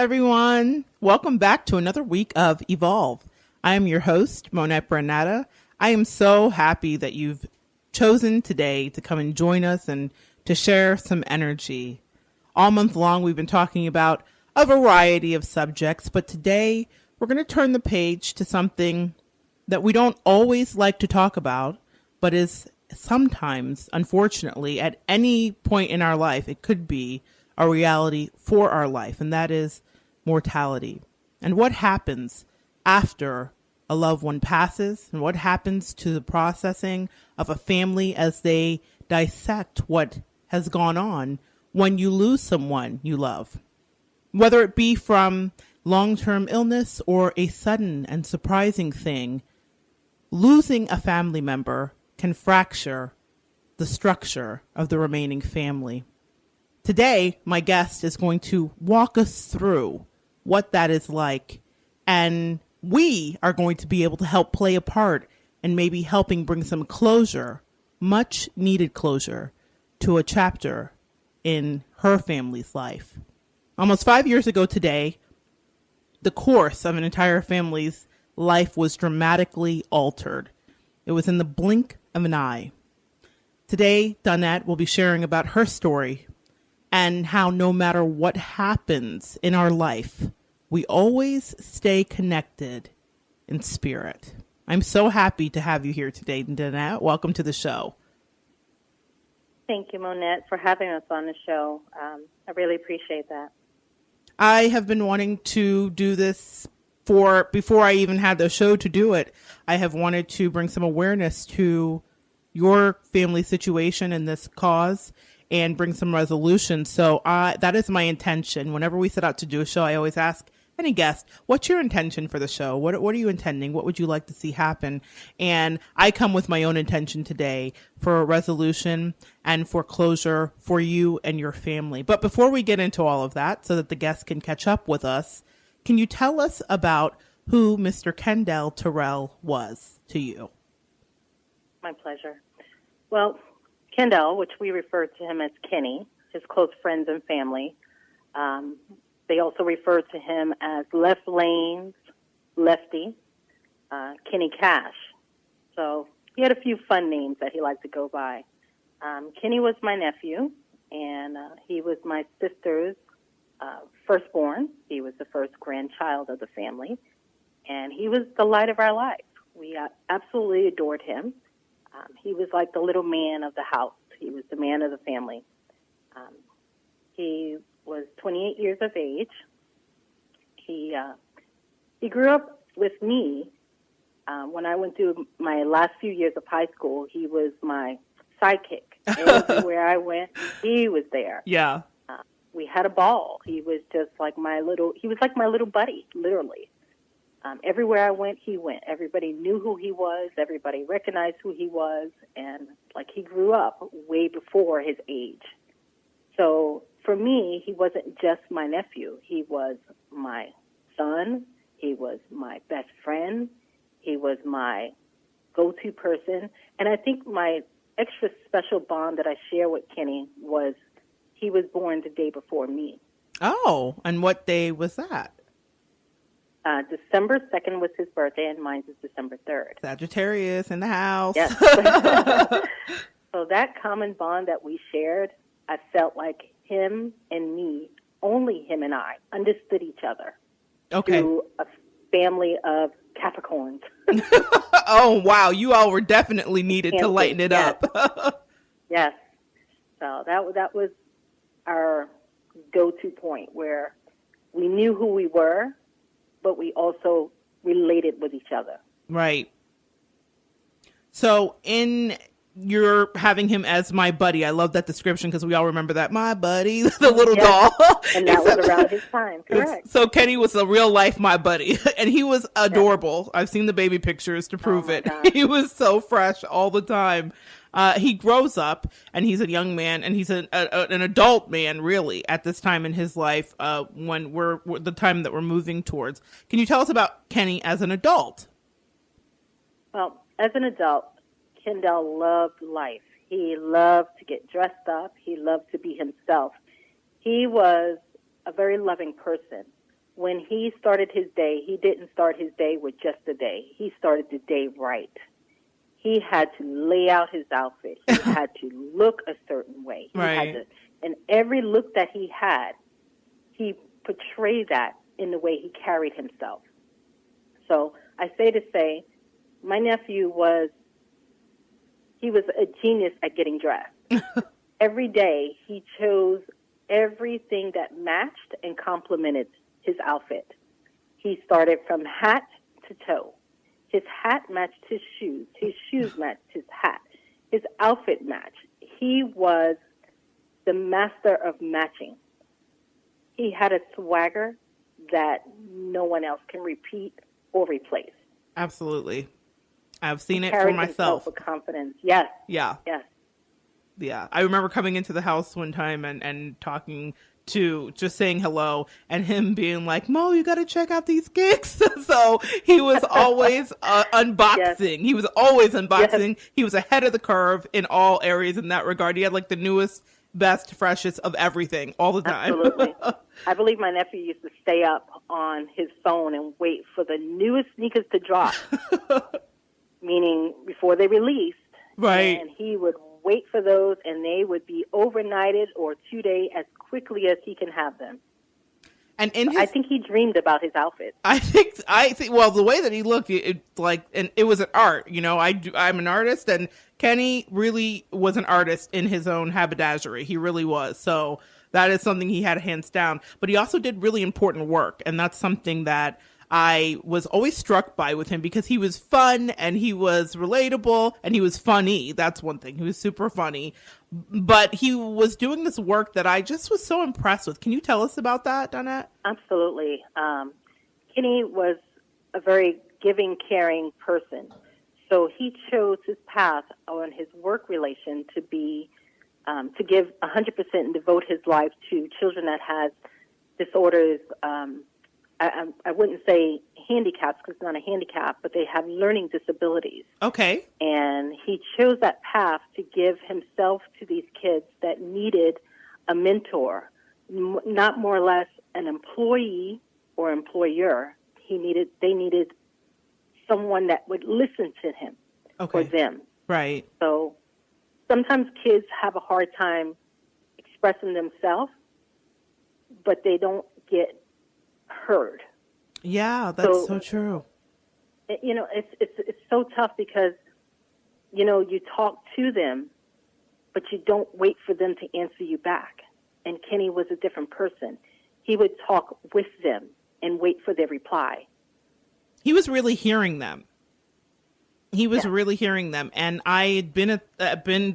everyone. Welcome back to another week of Evolve. I am your host, Monette Brann-Natta. I am so happy that you've chosen today to come and join us and to share some energy. All month long, we've been talking about a variety of subjects, but today we're going to turn the page to something that we don't always like to talk about, but is sometimes, unfortunately, at any point in our life, it could be a reality for our life, and that is mortality. And what happens after a loved one passes, and what happens to the processing of a family as they dissect what has gone on when you lose someone you love. Whether it be from long-term illness or a sudden and surprising thing, losing a family member can fracture the structure of the remaining family. Today, my guest is going to walk us through what that is like, and we are going to be able to help play a part in maybe helping bring some closure, much needed closure, to a chapter in her family's life. Almost 5 years ago today, the course of an entire family's life was dramatically altered. It was in the blink of an eye. Today, Donette will be sharing about her story and how no matter what happens in our life, we always stay connected in spirit. I'm so happy to have you here today, Donette. Welcome to the show. Thank you, Monette, for having us on the show. I really appreciate that. I have been wanting to do this before I even had the show to do it. I have wanted to bring some awareness to your family situation and this cause and bring some resolution. So that is my intention. Whenever we set out to do a show, I always ask any guest, what's your intention for the show? What are you intending? What would you like to see happen? And I come with my own intention today for a resolution and for closure for you and your family. But before we get into all of that, so that the guests can catch up with us, can you tell us about who Mr. Kendall Terrell was to you? My pleasure. Well, Kendall, which we refer to him as Kenny, his close friends and family, they also refer to him as Left Lane's Lefty, Kenny Cash. So he had a few fun names that he liked to go by. Kenny was my nephew, and he was my sister's firstborn. He was the first grandchild of the family, and he was the light of our life. We absolutely adored him. He was like the little man of the house. He was the man of the family. He was 28 years of age. He grew up with me. When I went through my last few years of high school, he was my sidekick. Everywhere I went, he was there. Yeah. We had a ball. He was just like my little buddy, literally. Everywhere I went, he went. Everybody knew who he was. Everybody recognized who he was. And like he grew up way before his age. So for me, he wasn't just my nephew. He was my son. He was my best friend. He was my go-to person. And I think my extra special bond that I share with Kenny was he was born the day before me. Oh, and what day was that? December 2nd was his birthday, and mine is December 3rd. Sagittarius in the house. Yes. So that common bond that we shared, I felt like him and me, only him and I, understood each other. Okay. Through a family of Capricorns. Oh, wow. You all were definitely needed to lighten it up. Yes. So that was our go-to point where we knew who we were, but we also related with each other. Right. So you're having him as my buddy. I love that description because we all remember that. My buddy, the little doll. And that was around his time. Correct. So Kenny was a real life my buddy. And he was adorable. Yes. I've seen the baby pictures to prove it. God. He was so fresh all the time. He grows up and he's a young man and he's an adult man, really, at this time in his life when we're the time that we're moving towards. Can you tell us about Kenny as an adult? Well, as an adult, Kendall loved life. He loved to get dressed up. He loved to be himself. He was a very loving person. when he started his day, he didn't start his day with just a day. He started the day right. He had to lay out his outfit. He had to look a certain way. He right. had to, and every look that he had, he portrayed that in the way he carried himself. So I say to say, my nephew was a genius at getting dressed. Every day he chose everything that matched and complemented his outfit. He started from hat to toe. His hat matched his shoes matched his hat, his outfit matched. He was the master of matching. He had a swagger that no one else can repeat or replace. Absolutely. I've seen it for myself. With confidence. Yes. Yeah. Yes. Yeah. I remember coming into the house one time and talking to, just saying hello, and him being like, Mo, you got to check out these gigs. So he was always unboxing. Yes. He was always unboxing. Yes. He was ahead of the curve in all areas in that regard. He had like the newest, best, freshest of everything all the time. Absolutely. I believe my nephew used to stay up on his phone and wait for the newest sneakers to drop, meaning before they released. Right. And he would wait for those, and they would be overnighted or 2 day as quickly as he can have them. And in his, I think he dreamed about his outfit. I think. Well, the way that he looked, and it was an art. You know, I'm an artist, and Kenny really was an artist in his own haberdashery. He really was. So that is something he had hands down. But he also did really important work, and that's something that I was always struck by with him, because he was fun and he was relatable and he was funny. That's one thing. He was super funny, but he was doing this work that I just was so impressed with. Can you tell us about that, Donette? Absolutely. Kenny was a very giving, caring person. So he chose his path on his work relation to be, to give 100% and devote his life to children that has disorders. I wouldn't say handicaps, because it's not a handicap, but they have learning disabilities. Okay. And he chose that path to give himself to these kids that needed a mentor, not more or less an employee or employer. They needed someone that would listen to him or them. Right. So sometimes kids have a hard time expressing themselves, but they don't get heard. Yeah, that's so true. You know, it's so tough, because, you know, you talk to them, but you don't wait for them to answer you back. And Kenny was a different person. He would talk with them and wait for their reply. He was really hearing them. He was really hearing them. And I had been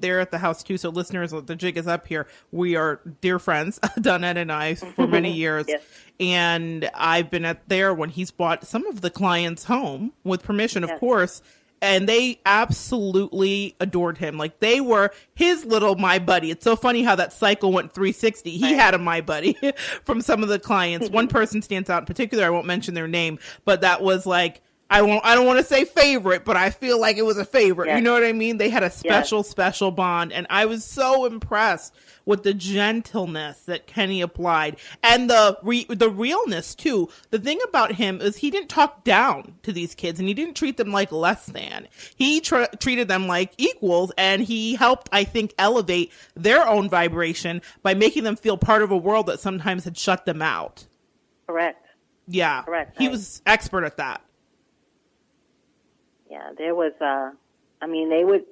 there at the house too. So listeners, the jig is up here. We are dear friends, Donette and I, for many years. Yes. And I've been there when he's brought some of the clients home with permission, of course. And they absolutely adored him. Like, they were his little my buddy. It's so funny how that cycle went 360. He had a my buddy from some of the clients. One person stands out in particular. I won't mention their name, but that was like, I don't want to say favorite, but I feel like it was a favorite. Yes. You know what I mean? They had a special bond. And I was so impressed with the gentleness that Kenny applied, and the realness too. The thing about him is he didn't talk down to these kids, and he didn't treat them like less than. He treated them like equals, and he helped, I think, elevate their own vibration by making them feel part of a world that sometimes had shut them out. Correct. Yeah. Correct. He was expert at that. Yeah, there was, they would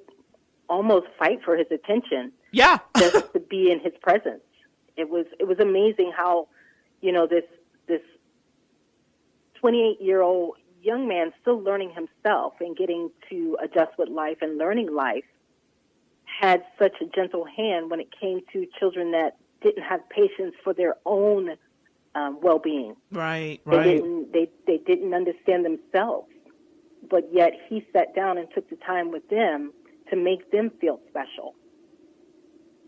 almost fight for his attention. Yeah. Just to be in his presence. It was amazing how, you know, this 28-year-old young man still learning himself and getting to adjust with life and learning life had such a gentle hand when it came to children that didn't have patience for their own well-being. Right. They didn't understand themselves. But yet he sat down and took the time with them to make them feel special.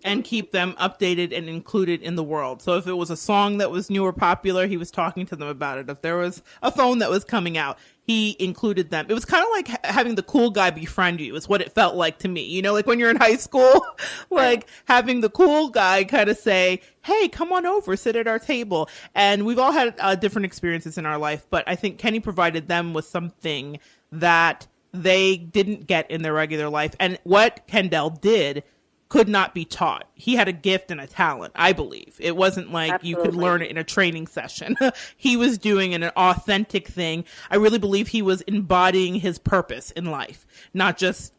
and keep them updated and included in the world. So if it was a song that was new or popular, he was talking to them about it. If there was a phone that was coming out, he included them. It was kind of like having the cool guy befriend you is what it felt like to me. You know, like when you're in high school, like having the cool guy kind of say, hey, come on over, sit at our table. And we've all had different experiences in our life, but I think Kenny provided them with something that they didn't get in their regular life. And what Kendall did could not be taught. He had a gift and a talent, I believe. It wasn't like Absolutely. you could learn it in a training session. He was doing an authentic thing. I really believe he was embodying his purpose in life, not just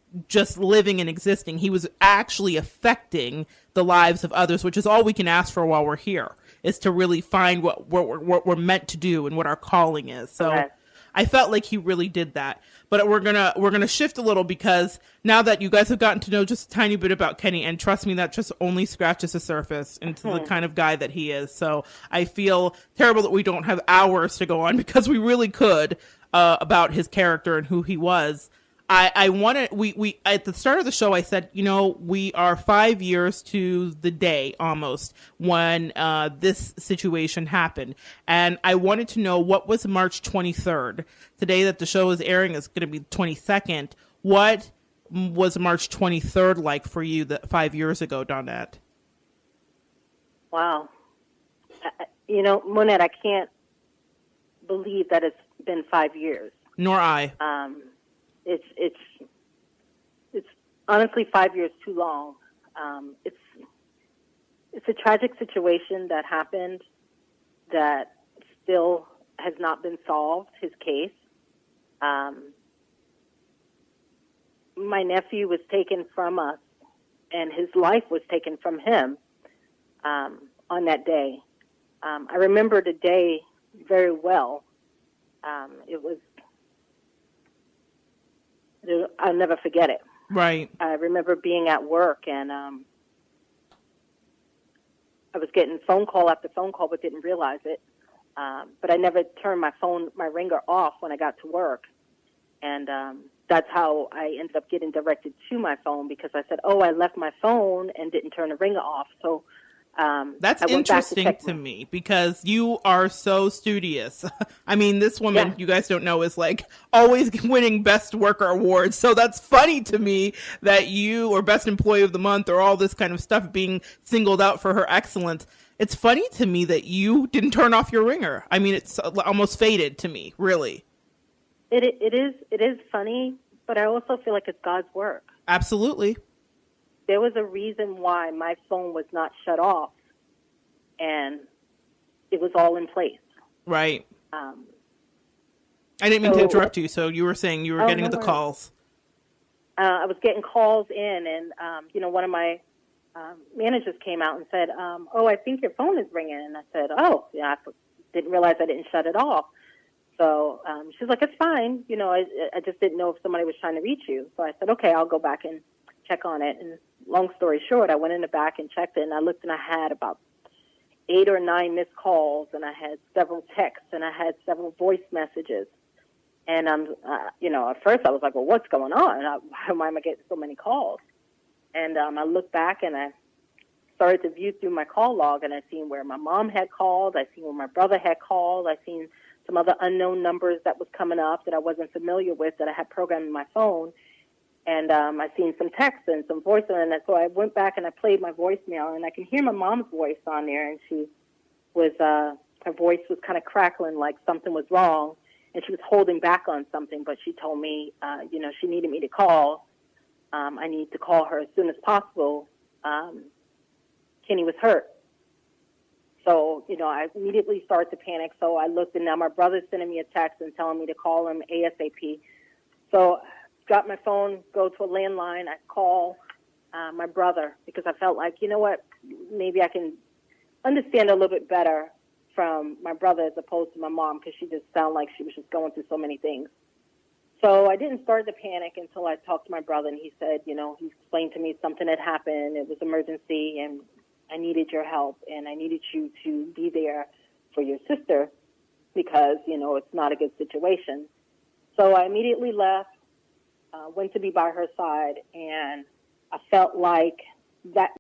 living and existing. He was actually affecting the lives of others, which is all we can ask for while we're here, is to really find what we're meant to do and what our calling is. So Okay. I felt like he really did that. But we're gonna shift a little, because now that you guys have gotten to know just a tiny bit about Kenny, and trust me, that just only scratches the surface into the kind of guy that he is. So I feel terrible that we don't have hours to go on, because we really could, about his character and who he was. I wanted, we at the start of the show, I said, you know, we are 5 years to the day almost when this situation happened. And I wanted to know, what was March 23rd? Today that the show is airing is going to be the 22nd. What was March 23rd like for you 5 years ago, Donette? Wow. You know, Monette, I can't believe that it's been 5 years. Nor I. It's honestly 5 years too long. It's a tragic situation that happened that still has not been solved, his case. My nephew was taken from us, and his life was taken from him on that day. I remember the day very well. I'll never forget it. Right. I remember being at work, and I was getting phone call after phone call, but didn't realize it. But I never turned my ringer off when I got to work. And that's how I ended up getting directed to my phone, because I said, oh, I left my phone and didn't turn the ringer off. So that's interesting to me, because you are so studious. I mean, this woman, Yeah. you guys don't know, is like always winning best worker awards. So that's funny to me that you, or best employee of the month, or all this kind of stuff, being singled out for her excellence. It's funny to me that you didn't turn off your ringer. I mean, it's almost faded to me, really. It is funny, but I also feel like it's God's work. Absolutely. There was a reason why my phone was not shut off, and it was all in place. Right. I didn't mean to interrupt you. So you were saying you were getting the calls. I was getting calls in, and one of my managers came out and said, "Oh, I think your phone is ringing." And I said, "Oh, yeah, I didn't realize I didn't shut it off." So she's like, "It's fine. You know, I just didn't know if somebody was trying to reach you." So I said, "Okay, I'll go back and check on it." And long story short, I went in the back and checked it, and I looked, and I had about 8 or 9 missed calls, and I had several texts, and I had several voice messages. And at first I was like, "Well, what's going on? Why am I getting so many calls?" And I looked back, and I started to view through my call log, and I seen where my mom had called, I seen where my brother had called, I seen some other unknown numbers that was coming up that I wasn't familiar with, that I had programmed in my phone. And I seen some texts and some voice on it. So I went back and I played my voicemail, and I can hear my mom's voice on there. And she was, her voice was kind of crackling like something was wrong. And she was holding back on something, but she told me, she needed me to call. I need to call her as soon as possible. Kenny was hurt. So, I immediately started to panic. So I looked, and now my brother's sending me a text and telling me to call him ASAP. So got my phone, go to a landline. I call my brother, because I felt like, you know what, maybe I can understand a little bit better from my brother as opposed to my mom, because she just sounded like she was just going through so many things. So I didn't start to panic until I talked to my brother, and he said, he explained to me something had happened. It was emergency, and I needed your help, and I needed you to be there for your sister, because, it's not a good situation. So I immediately left. Went to be by her side, and I felt like that